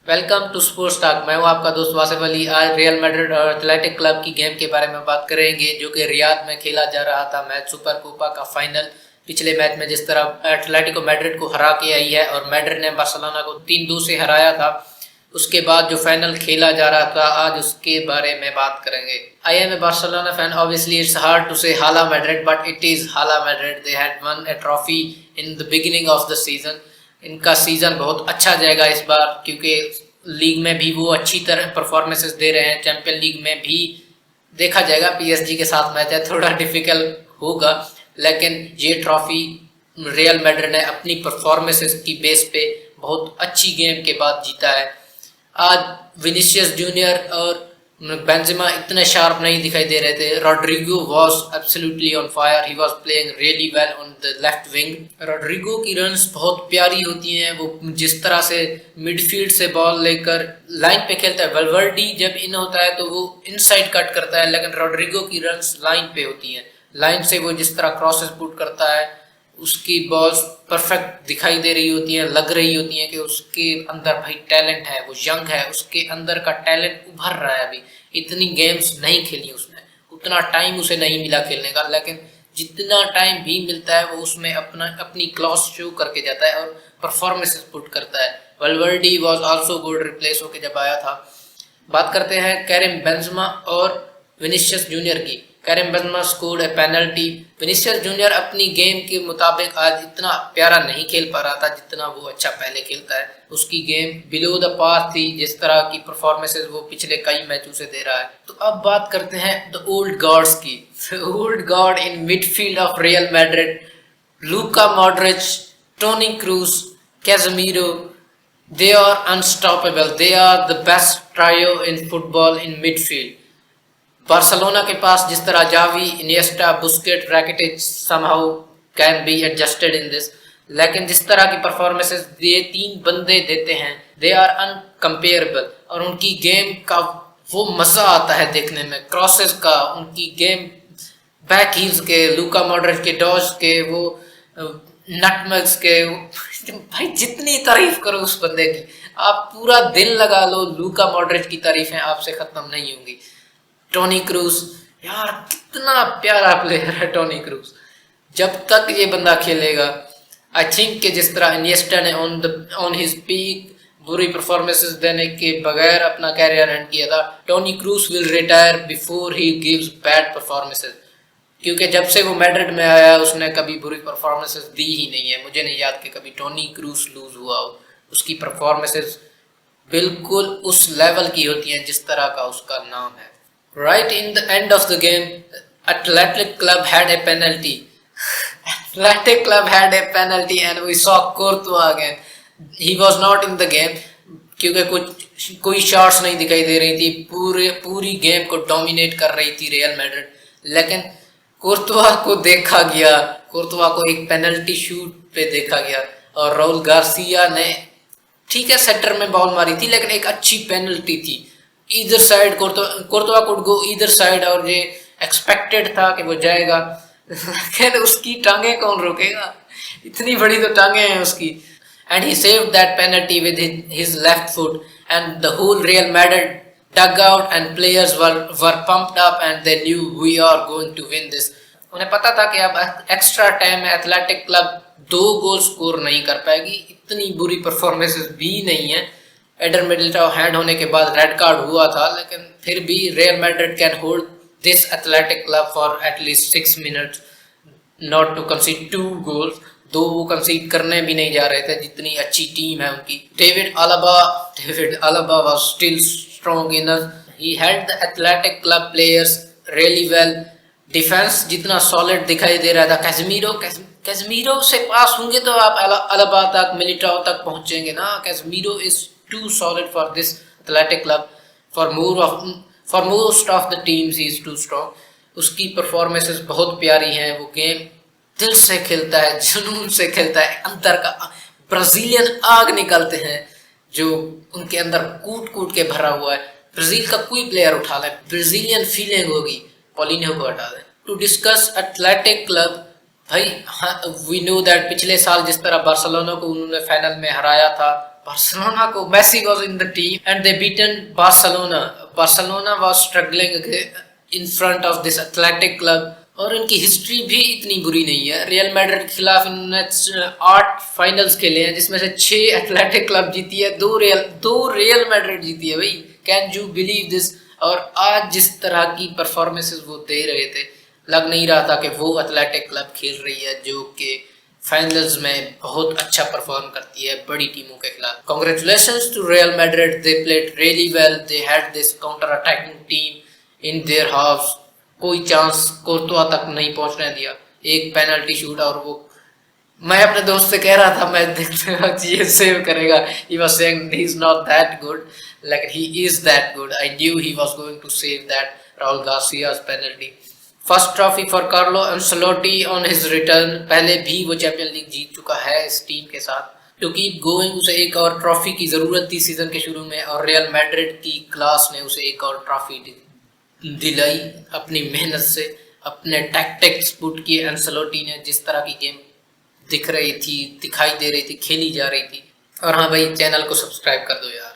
Welcome to sports talk. मैं हूं आपका दोस्त वासिफ अली। आज रियल मैड्रिड और एथलेटिक क्लब की गेम के बारे में बात करेंगे जो कि रियाद में खेला जा रहा था मैच सुपर कोपा का फाइनल। पिछले मैच में जिस तरह एथलेटिको मैड्रिड को हरा के आई है और मैड्रिड ने बार्सिलोना को 3-2 से हराया था, उसके बाद जो फाइनल खेला जा रहा था आज उसके बारे में बात करेंगे। I am a Barcelona fan, obviously it's hard to say Hala Madrid, but it is Hala Madrid. They had won a trophy in the beginning of the season. इनका सीजन बहुत अच्छा जाएगा इस बार, क्योंकि लीग में भी वो अच्छी तरह परफॉर्मेंसेस दे रहे हैं। चैंपियन लीग में भी देखा जाएगा, पीएसजी के साथ मैच है, थोड़ा डिफिकल्ट होगा, लेकिन ये ट्रॉफी रियल मैड्रिड ने अपनी परफॉर्मेंसेस की बेस पे बहुत अच्छी गेम के बाद जीता है। आज विनीसियस जूनियर और बेंजेमा इतने शार्प नहीं दिखाई दे रहे थे। Rodrigo was absolutely on fire, he was playing really well on the left wing. Rodrigo की रन्स बहुत प्यारी होती हैं। वो जिस तरह से मिडफील्ड से बॉल लेकर लाइन पे खेलता है। वेल्वर्डी जब इन होता है तो वो इनसाइड कट करता है, लेकिन रॉड्रिगो की रन्स लाइन पे होती हैं। लाइन से वो जिस तरह क्रॉसेस पुट करता है, उसकी बॉल्स परफेक्ट दिखाई दे रही होती हैं, लग रही होती हैं कि उसके अंदर भाई टैलेंट है, वो यंग है, उसके अंदर का टैलेंट उभर रहा है। अभी इतनी गेम्स नहीं खेली उसने, उतना टाइम उसे नहीं मिला खेलने का, लेकिन जितना टाइम भी मिलता है वो उसमें अपनी क्लॉस शो करके जाता है और परफॉर्मेंस पुट करता है। वल्वर्डी वाज आल्सो गुड, रिप्लेस होकर जब आया था। बात करते हैं कैरिम बेंजेमा और विनीसियस जूनियर की। कैरिम बेंजेमा स्कोर्ड ए पेनल्टी। विनीसियस जूनियर अपनी गेम के मुताबिक आज इतना प्यारा नहीं खेल पा रहा था जितना वो अच्छा पहले खेलता है। उसकी गेम बिलो द पार थी, जिस तरह की परफॉर्मेंसेस वो पिछले कई मैचों से दे रहा है। तो अब बात करते हैं द ओल्ड गॉड्स की। Old god in midfield of Real Madrid, Luka Modric, Toni Kroos, Casemiro, they are unstoppable. They are the best trio in football in midfield. Barcelona के पास जिस तरह Xavi, Iniesta, Busquets, Rakitic somehow can be adjusted in this, लेकिन जिस तरह की performances ये तीन बंदे देते हैं, दे आर अनकम्पेरेबल। और उनकी गेम का वो मजा आता है देखने में, क्रॉसेस का, उनकी गेम बैक हील्स के, लूका मॉड्रिच के डॉज के, वो नटमग्स के, भाई जितनी तारीफ करो उस बंदे की, आप पूरा दिन लगा लो, लूका मॉड्रिच की तारीफें आपसे खत्म नहीं होंगी। टोनी क्रूस, यार कितना प्यारा प्लेयर है टोनी क्रूस। जब तक ये बंदा खेलेगा, आई थिंक कि जिस तरह इनिएस्टा ने ऑन हिज पीक बुरी परफॉर्मेंसेस देने के बगैर अपना कैरियर एंड किया था, Toni Kroos will retire before he gives bad performances. क्योंकि जब से वो मैड्रिड में आया उसने कभी बुरी परफॉर्मेंसेस दी ही नहीं है। मुझे नहीं याद कि कभी टोनी क्रूस लूज हुआ हो। उसकी परफॉर्मेंसेस बिल्कुल उस लेवल की होती हैं जिस तरह का उसका नाम है। Right in the end of the game, Athletic Club had a penalty. Athletic Club had a penalty and we saw Courtois again. He was not in the game क्योंकि कोई शॉट्स नहीं दिखाई दे रही थी। पूरी गेम को डोमिनेट कर रही थी रियल मैड्रिड, लेकिन कोर्तुआ को देखा गया, कोर्तुआ को एक पेनल्टी शूट पे देखा गया और राउल गार्सिया ने ठीक है सेंटर में बॉल मारी थी, लेकिन एक अच्छी पेनल्टी थी। इधर साइड कोर्तुआ कुड गो इधर साइड और ये एक्सपेक्टेड था कि वो जाएगा, लेकिन उसकी टांगे कौन रोकेगा, इतनी बड़ी तो टांगे हैं उसकी। And he saved that penalty with his left foot and the whole Real Madrid dug out and players were pumped up and they knew we are going to win this. उन्हें पता था कि अब एक्स्ट्रा टाइम में athletic club 2 goal score नहीं कर पाएगी। इतनी बुरी परफॉर्मेंसेस भी नहीं है। एडर मिलिटाओ हैंड होने के बाद रेड कार्ड हुआ था, लेकिन फिर भी Real Madrid can hold this Athletic club for at least 6 minutes not to concede 2 goals. दो वो कंसीड करने भी नहीं जा रहे थे, जितनी अच्छी टीम है उनकी। David Alaba was still strong enough, he held the athletic club players really well. Defence जितना सॉलिड दिखाई दे रहा था, कैज़मीरो से पास होंगे तो आप अलाबा तक, मिलिटाओ तक पहुंचेंगे ना। Casemiro is too solid for this Athletic club, for most of the teams he is too strong. उसकी परफॉर्मेंसेस बहुत प्यारी हैं, वो गेम दिल से खेलता है, जुनून से खेलता है, अंदर का ब्राजीलियन आग निकलते हैं जो उनके अंदर कूट कूट के भरा हुआ है। ब्राजील का कोई प्लेयर उठा ले, ब्राजीलियन फीलिंग होगी, पॉलिन्हो को हटा दें। टू डिस्कस एथलेटिक क्लब, भाई वी नो दैट पिछले साल जिस तरह बार्सिलोना को उन्होंने फाइनल में हराया था, बार्सिलोना को, Messi was in the team and they beaten Barcelona. Barcelona was struggling in front of this Athletic Club, और इनकी हिस्ट्री भी इतनी बुरी नहीं है। रियल मैड्रिड के खिलाफ इन्होंने 8 फाइनल्स खेले हैं, जिसमें से 6 एथलेटिक क्लब जीती है, 2 रियल मैड्रिड जीती है। भाई कैन यू बिलीव दिस। और आज जिस तरह की परफॉर्मेंसेस वो दे रहे थे, लग नहीं रहा था कि वो एथलेटिक क्लब खेल रही है जो कि फाइनल्स में बहुत अच्छा परफॉर्म करती है बड़ी टीमों के खिलाफ। Congratulations to Real Madrid, they played really well, they had this counter attacking team in their halves. कोई चांस कोर्तुआ तक नहीं पहुंचने दिया, एक पेनल्टी शूट, और वो मैं अपने दोस्त से कह रहा था मैं देखते वक्त ये सेव करेगा, he was saying he is not that good, like he is that good, I knew he was going to save that Raul Garcia's penalty। First trophy for Carlo Ancelotti on his return. पहले भी वो champion league जीत चुका है इस team के साथ, क्योंकि going उसे एक और ट्रॉफी की जरूरत थी सीजन के शुरू में, और रियल मैड्रिड की क्लास ने उसे एक और ट्रॉफी दिलाई अपनी मेहनत से, अपने टैक्टिक्स पुट किए एंसेलोटी ने। जिस तरह की गेम दिख रही थी, दिखाई दे रही थी, खेली जा रही थी। और हाँ भाई, चैनल को सब्सक्राइब कर दो यार।